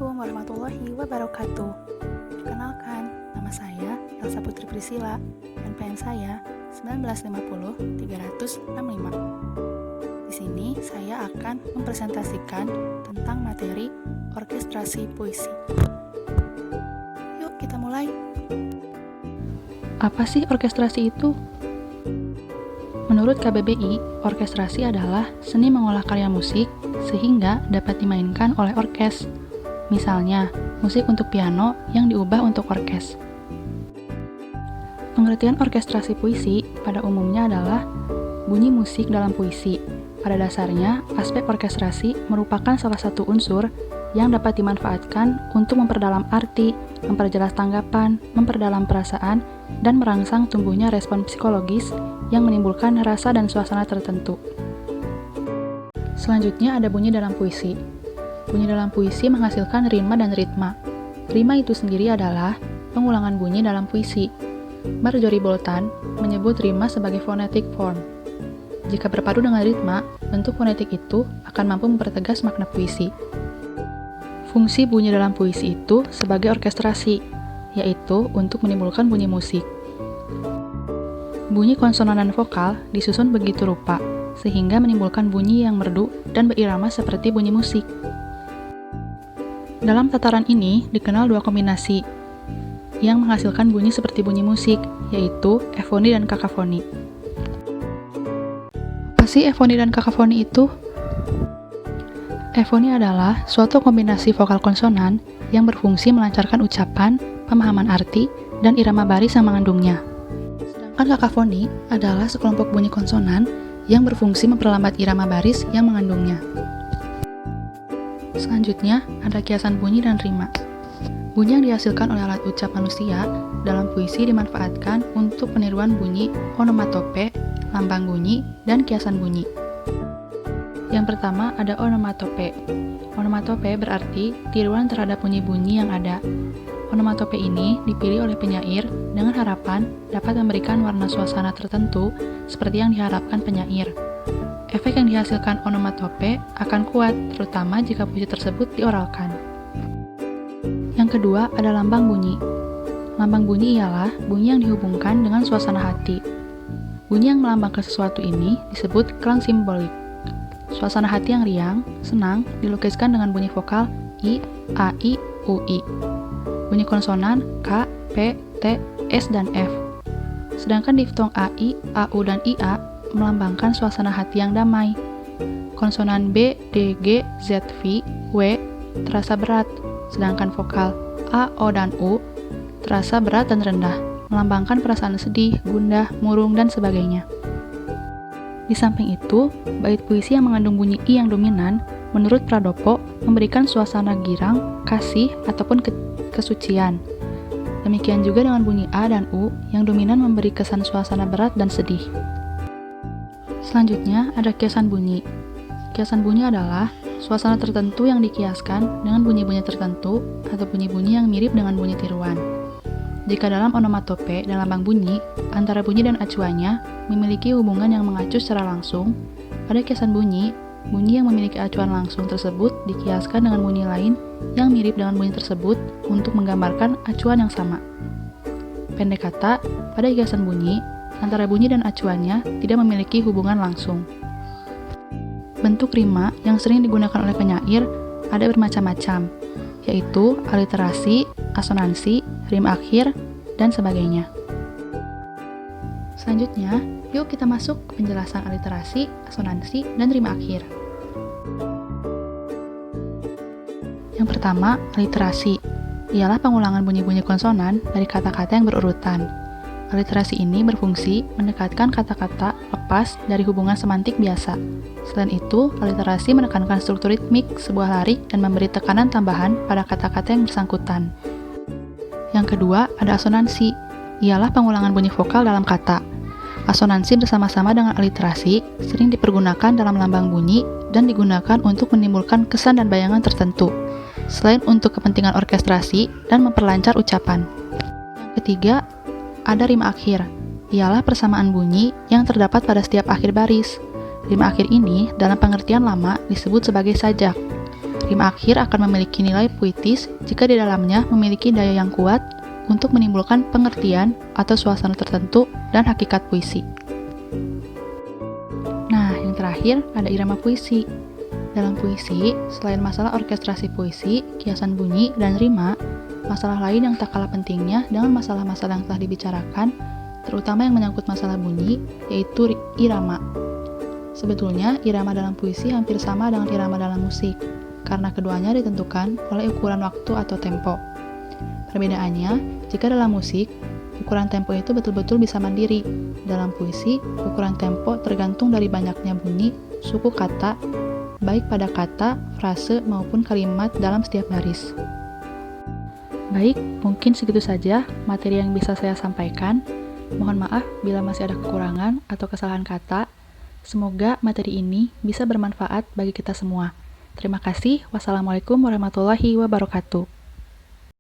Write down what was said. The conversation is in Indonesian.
Assalamualaikum warahmatullahi wabarakatuh. Perkenalkan, nama saya Elsa Putri Priscila, NPM saya 1950-365. Di sini saya akan mempresentasikan tentang materi orkestrasi puisi. Yuk kita mulai. Apa sih orkestrasi itu? Menurut KBBI, orkestrasi adalah seni mengolah karya musik sehingga dapat dimainkan oleh orkes. Misalnya, musik untuk piano yang diubah untuk orkes. Pengertian orkestrasi puisi pada umumnya adalah bunyi musik dalam puisi. Pada dasarnya, aspek orkestrasi merupakan salah satu unsur yang dapat dimanfaatkan untuk memperdalam arti, memperjelas tanggapan, memperdalam perasaan, dan merangsang tumbuhnya respon psikologis yang menimbulkan rasa dan suasana tertentu. Selanjutnya ada bunyi dalam puisi. Bunyi dalam puisi menghasilkan rima dan ritma. Rima itu sendiri adalah pengulangan bunyi dalam puisi. Marjorie Boulton menyebut rima sebagai phonetic form. Jika berpadu dengan ritma, bentuk fonetik itu akan mampu mempertegas makna puisi. Fungsi bunyi dalam puisi itu sebagai orkestrasi, yaitu untuk menimbulkan bunyi musik. Bunyi konsonan dan vokal disusun begitu rupa, sehingga menimbulkan bunyi yang merdu dan berirama seperti bunyi musik. Dalam tataran ini dikenal dua kombinasi yang menghasilkan bunyi seperti bunyi musik, yaitu efoni dan kakafoni. Apa sih efoni dan kakafoni itu? Efoni adalah suatu kombinasi vokal konsonan yang berfungsi melancarkan ucapan, pemahaman arti, dan irama baris yang mengandungnya. Sedangkan kakafoni adalah sekelompok bunyi konsonan yang berfungsi memperlambat irama baris yang mengandungnya. Selanjutnya, ada kiasan bunyi dan rima. Bunyi yang dihasilkan oleh alat ucap manusia dalam puisi dimanfaatkan untuk peniruan bunyi onomatope, lambang bunyi, dan kiasan bunyi. Yang pertama ada onomatope. Onomatope berarti tiruan terhadap bunyi-bunyi yang ada. Onomatope ini dipilih oleh penyair dengan harapan dapat memberikan warna suasana tertentu seperti yang diharapkan penyair. Efek yang dihasilkan onomatope akan kuat, terutama jika puisi tersebut dioralkan. Yang kedua ada lambang bunyi. Lambang bunyi ialah bunyi yang dihubungkan dengan suasana hati. Bunyi yang melambangkan sesuatu ini disebut klang simbolik. Suasana hati yang riang, senang, dilukiskan dengan bunyi vokal I, A, I, U, I. Bunyi konsonan K, P, T, S, dan F. Sedangkan diftong AI, AU, dan IA melambangkan suasana hati yang damai. Konsonan B, D, G, Z, V, W terasa berat, sedangkan vokal A, O, dan U terasa berat dan rendah, melambangkan perasaan sedih, gundah, murung, dan sebagainya. Di samping itu, bait puisi yang mengandung bunyi I yang dominan, menurut Pradopo, memberikan suasana girang, kasih, ataupun kesucian. Demikian juga dengan bunyi A dan U yang dominan memberi kesan suasana berat dan sedih. Selanjutnya ada kiasan bunyi. Kiasan bunyi adalah suasana tertentu yang dikiaskan dengan bunyi-bunyi tertentu atau bunyi-bunyi yang mirip dengan bunyi tiruan. Jika dalam onomatope dan lambang bunyi, antara bunyi dan acuannya memiliki hubungan yang mengacu secara langsung, pada kiasan bunyi, bunyi yang memiliki acuan langsung tersebut dikiaskan dengan bunyi lain yang mirip dengan bunyi tersebut untuk menggambarkan acuan yang sama. Pendek kata, pada kiasan bunyi, antara bunyi dan acuannya tidak memiliki hubungan langsung. Bentuk rima yang sering digunakan oleh penyair ada bermacam-macam, yaitu aliterasi, asonansi, rima akhir, dan sebagainya. Selanjutnya, yuk kita masuk ke penjelasan aliterasi, asonansi, dan rima akhir. Yang pertama, aliterasi. Ialah pengulangan bunyi-bunyi konsonan dari kata-kata yang berurutan. Aliterasi ini berfungsi mendekatkan kata-kata lepas dari hubungan semantik biasa. Selain itu, aliterasi menekankan struktur ritmik sebuah larik dan memberi tekanan tambahan pada kata-kata yang bersangkutan. Yang kedua, ada asonansi. Ialah pengulangan bunyi vokal dalam kata. Asonansi bersama-sama dengan aliterasi sering dipergunakan dalam lambang bunyi dan digunakan untuk menimbulkan kesan dan bayangan tertentu, selain untuk kepentingan orkestrasi dan memperlancar ucapan. Yang ketiga, ada rima akhir. Ialah persamaan bunyi yang terdapat pada setiap akhir baris. Rima akhir ini dalam pengertian lama disebut sebagai sajak. Rima akhir akan memiliki nilai puitis jika di dalamnya memiliki daya yang kuat untuk menimbulkan pengertian atau suasana tertentu dan hakikat puisi. Nah, yang terakhir ada irama puisi. Dalam puisi, selain masalah orkestrasi puisi, kiasan bunyi, dan rima, masalah lain yang tak kalah pentingnya dengan masalah-masalah yang telah dibicarakan, terutama yang menyangkut masalah bunyi, yaitu irama. Sebetulnya, irama dalam puisi hampir sama dengan irama dalam musik, karena keduanya ditentukan oleh ukuran waktu atau tempo. Perbedaannya, jika dalam musik, ukuran tempo itu betul-betul bisa mandiri. Dalam puisi, ukuran tempo tergantung dari banyaknya bunyi, suku kata, baik pada kata, frase, maupun kalimat dalam setiap baris. Baik, mungkin segitu saja materi yang bisa saya sampaikan. Mohon maaf bila masih ada kekurangan atau kesalahan kata. Semoga materi ini bisa bermanfaat bagi kita semua. Terima kasih. Wassalamualaikum warahmatullahi wabarakatuh.